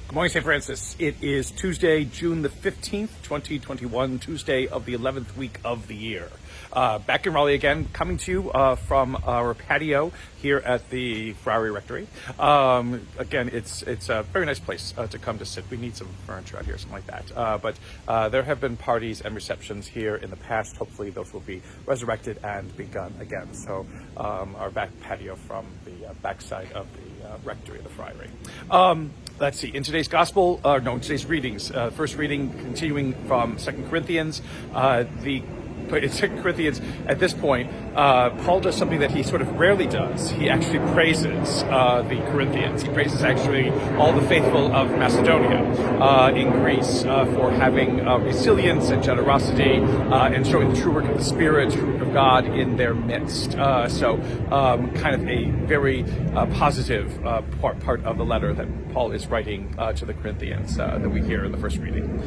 Good morning, St. Francis. It is Tuesday, June the 15th, 2021, Tuesday of the 11th week of the year. Back in Raleigh again, coming to you from our patio here at the Friary Rectory. Again, it's a very nice place to come to sit. We need some furniture out here, something like that. But there have been parties and receptions here in the past. Hopefully those will be resurrected and begun again. So our back patio from the backside of the rectory of the Friary. Let's see, in today's gospel, in today's readings, first reading continuing from 2 Corinthians, in 2 Corinthians, at this point, Paul does something that he sort of rarely does. He actually praises the Corinthians. He praises actually all the faithful of Macedonia in Greece for having resilience and generosity and showing the true work of the Spirit, true work of God in their midst. So kind of a very positive part of the letter that Paul is writing to the Corinthians that we hear in the first reading.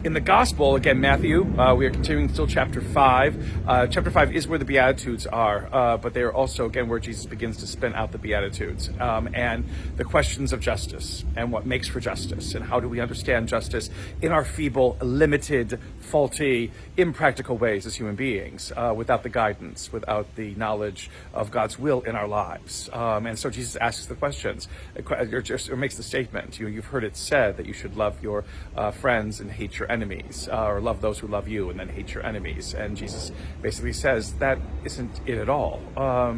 In the gospel, again, Matthew, we are continuing still chapter 5. Chapter 5 is where the Beatitudes are, but they are also, again, where Jesus begins to spin out the Beatitudes and the questions of justice and what makes for justice and how do we understand justice in our feeble, limited, faulty, impractical ways as human beings, without the guidance, without the knowledge of God's will in our lives. And so Jesus asks the questions, or makes the statement, you've heard it said that you should love your friends and hate your enemies, or love those who love you and then hate your enemies. And Jesus basically says that isn't it at all,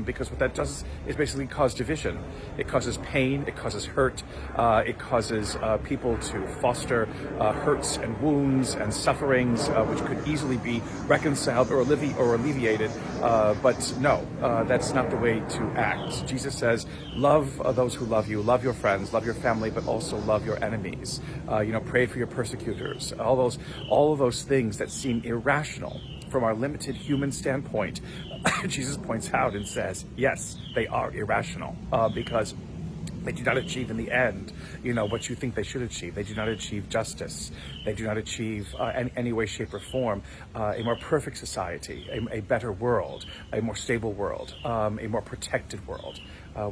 because what that does is basically cause division. It causes pain, it causes hurt, it causes people to foster hurts and wounds and sufferings, which could easily be reconciled or alleviated. But no, that's not the way to act. Jesus says, love those who love you, love your friends, love your family, but also love your enemies. Pray for your persecutors. All of those things that seem irrational from our limited human standpoint, Jesus points out and says, yes, they are irrational because they do not achieve in the end, what you think they should achieve. They do not achieve justice. They do not achieve in any way, shape, or form a more perfect society, a better world, a more stable world, a more protected world.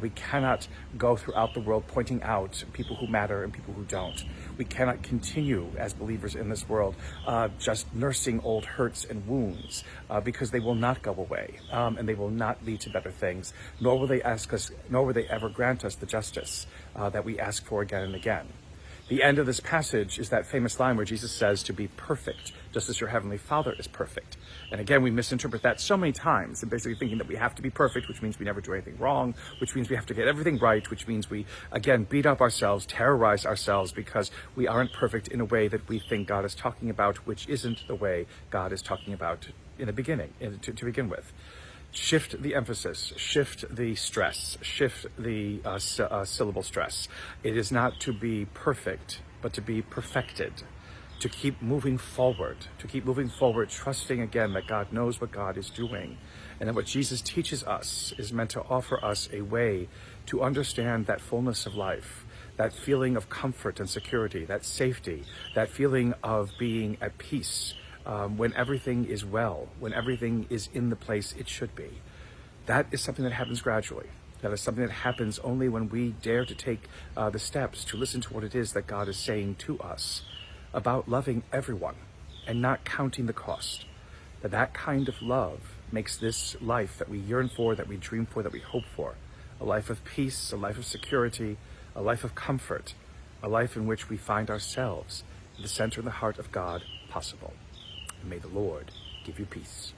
We cannot go throughout the world pointing out people who matter and people who don't. We cannot continue as believers in this world just nursing old hurts and wounds because they will not go away and they will not lead to better things, nor will they ever grant us the justice that we ask for again and again. The end of this passage is that famous line where Jesus says to be perfect, just as your heavenly Father is perfect. And again, we misinterpret that so many times, and basically thinking that we have to be perfect, which means we never do anything wrong, which means we have to get everything right, which means we, again, beat up ourselves, terrorize ourselves because we aren't perfect in a way that we think God is talking about, which isn't the way God is talking about in the beginning, to begin with. Shift the emphasis, shift the stress, shift the syllable stress. It is not to be perfect, but to be perfected, to keep moving forward, trusting again that God knows what God is doing. And that what Jesus teaches us is meant to offer us a way to understand that fullness of life, that feeling of comfort and security, that safety, that feeling of being at peace, when everything is well, when everything is in the place it should be. That is something that happens gradually. That is something that happens only when we dare to take the steps to listen to what it is that God is saying to us about loving everyone and not counting the cost. That kind of love makes this life that we yearn for, that we dream for, that we hope for, a life of peace, a life of security, a life of comfort, a life in which we find ourselves in the center and the heart of God possible. And may the Lord give you peace.